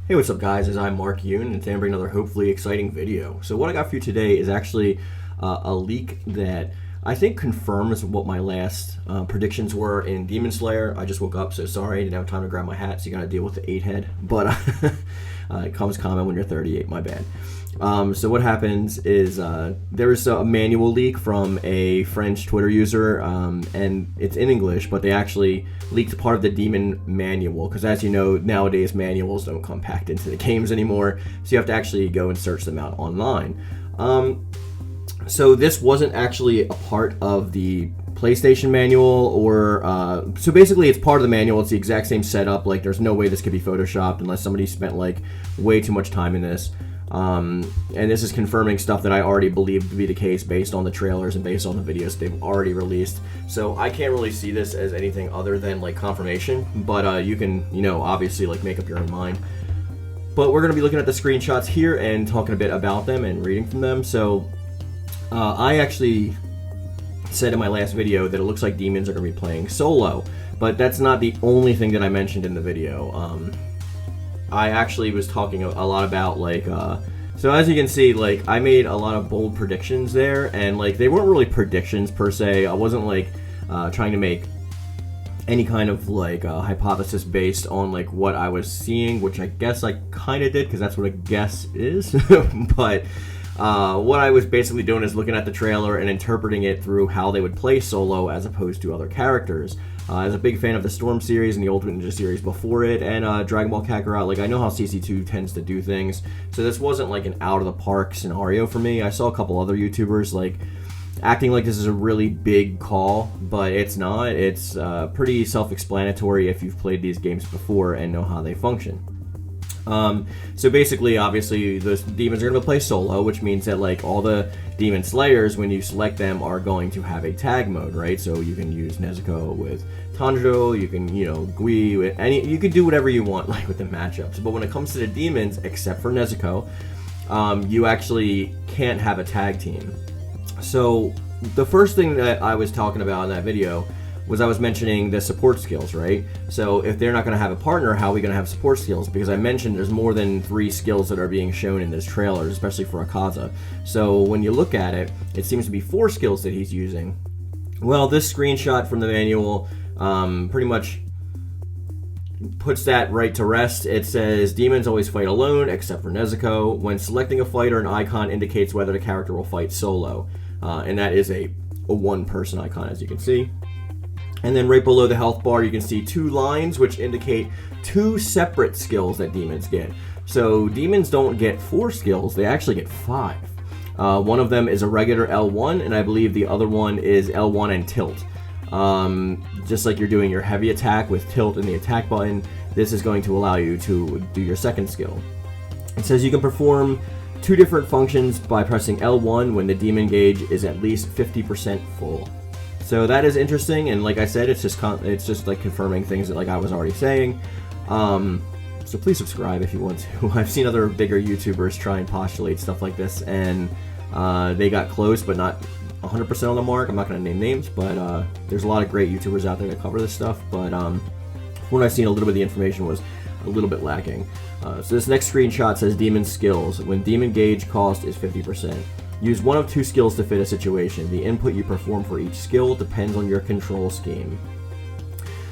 Hey, what's up guys, I'm Mark Yoon, and today I'm bringing another hopefully exciting video. So what I got for you today is actually a leak that I think confirms what my last predictions were in Demon Slayer. I just woke up, so sorry, I didn't have time to grab my hat, so you gotta deal with the 8 head. But it comes common when you're 38, my bad. So what happens is there was a manual leak from a French Twitter user, and it's in English, but they actually leaked part of the Demon manual, because as you know, nowadays manuals don't come packed into the games anymore, so you have to actually go and search them out online. So this wasn't actually a part of the PlayStation manual, or so basically it's part of the manual. It's the exact same setup. Like, there's no way this could be photoshopped unless somebody spent like way too much time in this. And this is confirming stuff that I already believed to be the case based on the trailers and based on the videos they've already released. So I can't really see this as anything other than like confirmation, but you can, obviously like make up your own mind. But we're going to be looking at the screenshots here and talking a bit about them and reading from them. So I actually said in my last video that it looks like demons are going to be playing solo, but that's not the only thing that I mentioned in the video. I actually was talking a lot about like so as you can see, like, I made a lot of bold predictions there, and like they weren't really predictions per se. I wasn't like trying to make any kind of like hypothesis based on like what I was seeing, which I guess I kind of did, because that's what a guess is. But what I was basically doing is looking at the trailer and interpreting it through how they would play solo as opposed to other characters. As a big fan of the Storm series and the Ultimate Ninja series before it, and Dragon Ball Kakarot, like, I know how CC2 tends to do things, so this wasn't like an out-of-the-park scenario for me. I saw a couple other YouTubers like acting like this is a really big call, but it's not. It's pretty self-explanatory if you've played these games before and know how they function. So basically, obviously, the demons are going to play solo, which means that like all the demon slayers, when you select them, are going to have a tag mode, right? So you can use Nezuko with Tanjiro, you can, Gui with any, you can do whatever you want, like with the matchups. But when it comes to the demons, except for Nezuko, you actually can't have a tag team. So the first thing that I was talking about in that video was I was mentioning the support skills, right? So if they're not going to have a partner, how are we going to have support skills? Because I mentioned there's more than 3 skills that are being shown in this trailer, especially for Akaza. So when you look at it, it seems to be 4 skills that he's using. Well, this screenshot from the manual pretty much puts that right to rest. It says, demons always fight alone, except for Nezuko. When selecting a fighter, an icon indicates whether the character will fight solo. And that is a one-person icon, as you can see. And then right below the health bar, you can see 2 lines which indicate 2 separate skills that demons get. So demons don't get 4 skills, they actually get 5. One of them is a regular L1, and I believe the other one is L1 and tilt. Just like you're doing your heavy attack with tilt and the attack button, this is going to allow you to do your second skill. It says you can perform 2 different functions by pressing L1 when the demon gauge is at least 50% full. So that is interesting, and like I said, it's just like confirming things that like I was already saying. So please subscribe if you want to. I've seen other bigger YouTubers try and postulate stuff like this, and they got close, but not 100% on the mark. I'm not going to name names, but there's a lot of great YouTubers out there that cover this stuff. But from what I've seen, a little bit of the information was a little bit lacking. So this next screenshot says demon skills. When demon gauge cost is 50%. Use one of 2 skills to fit a situation. The input you perform for each skill depends on your control scheme.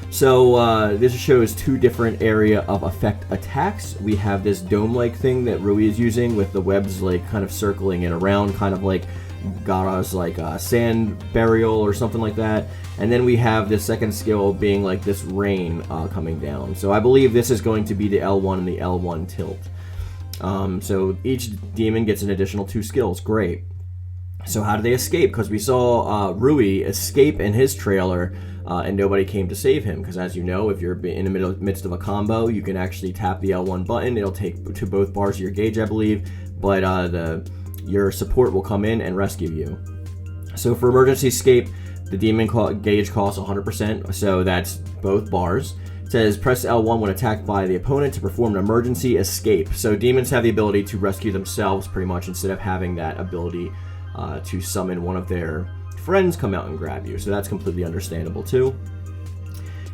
So this shows 2 different area of effect attacks. We have this dome-like thing that Rui is using with the webs like kind of circling it around, kind of like Gaara's like sand burial or something like that. And then we have the second skill being like this rain coming down. So I believe this is going to be the L1 and the L1 tilt. So each demon gets an additional 2 skills. Great. So how do they escape? Because we saw Rui escape in his trailer, and nobody came to save him. Because as you know, if you're in the midst of a combo, you can actually tap the L1 button. It'll take to both bars of your gauge, I believe. But your support will come in and rescue you. So for emergency escape, the demon gauge costs 100%. So that's both bars. It says press L1 when attacked by the opponent to perform an emergency escape. So demons have the ability to rescue themselves pretty much, instead of having that ability to summon one of their friends come out and grab you. So that's completely understandable too.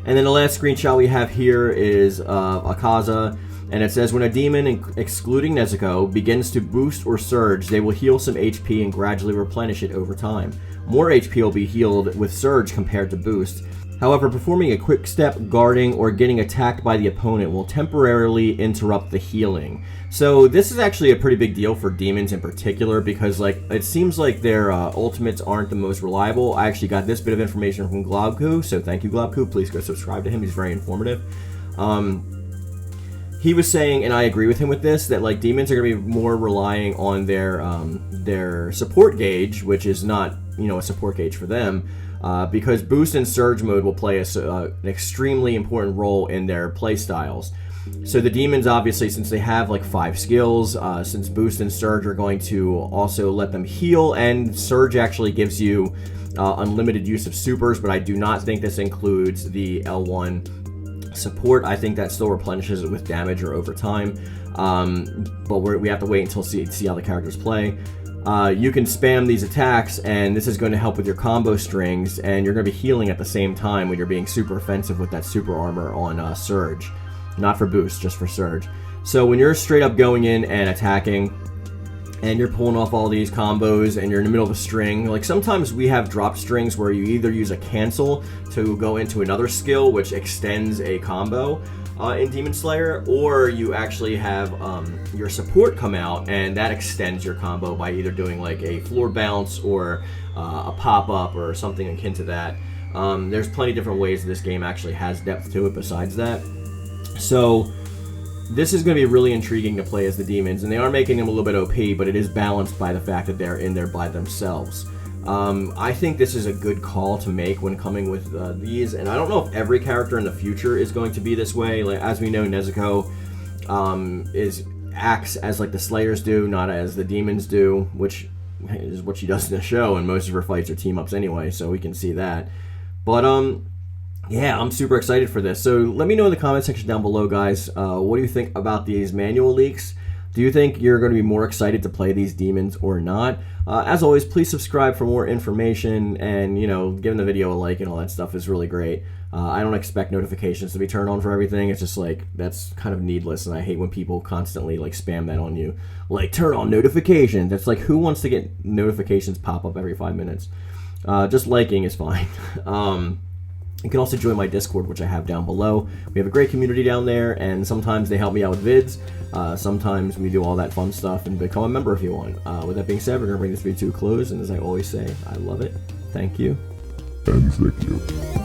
And then the last screenshot we have here is Akaza And it says, when a demon, excluding Nezuko, begins to boost or surge, they will heal some HP and gradually replenish it over time. More HP will be healed with surge compared to boost. However, performing a quick step, guarding, or getting attacked by the opponent will temporarily interrupt the healing. So this is actually a pretty big deal for demons in particular, because like it seems like their ultimates aren't the most reliable. I actually got this bit of information from Globku, so thank you, Globku. Please go subscribe to him. He's very informative. He was saying, and I agree with him with this, that like demons are going to be more relying on their support gauge, which is not, you know, a support gauge for them, because boost and surge mode will play an extremely important role in their play styles. So the demons, obviously, since they have like 5 skills, since boost and surge are going to also let them heal, and surge actually gives you unlimited use of supers, but I do not think this includes the L1 support. I think that still replenishes it with damage or over time, but we have to wait until see how the characters play. You can spam these attacks, and this is going to help with your combo strings, and you're going to be healing at the same time when you're being super offensive with that super armor on surge. Not for boost, just for surge. So when you're straight up going in and attacking, and you're pulling off all these combos, and you're in the middle of a string, like sometimes we have drop strings where you either use a cancel to go into another skill which extends a combo in Demon Slayer, or you actually have your support come out and that extends your combo by either doing like a floor bounce or a pop-up or something akin to that. There's plenty of different ways this game actually has depth to it besides that. So this is going to be really intriguing to play as the demons, and they are making them a little bit OP, but it is balanced by the fact that they're in there by themselves. I think this is a good call to make when coming with these, and I don't know if every character in the future is going to be this way. Like, as we know, Nezuko acts as like the Slayers do, not as the demons do, which is what she does in the show, and most of her fights are team-ups anyway, so we can see that. But, yeah, I'm super excited for this. So let me know in the comment section down below, guys. What do you think about these manual leaks? Do you think you're going to be more excited to play these demons or not? As always, please subscribe for more information, and, you know, giving the video a like and all that stuff is really great. I don't expect notifications to be turned on for everything. It's just like, that's kind of needless, and I hate when people constantly like spam that on you. Like, turn on notifications. It's like, who wants to get notifications pop up every 5 minutes? Just liking is fine. You can also join my Discord, which I have down below. We have a great community down there, and sometimes they help me out with vids. Sometimes we do all that fun stuff, and become a member if you want. With that being said, we're going to bring this video to a close, and as I always say, I love it. Thank you. And thank you.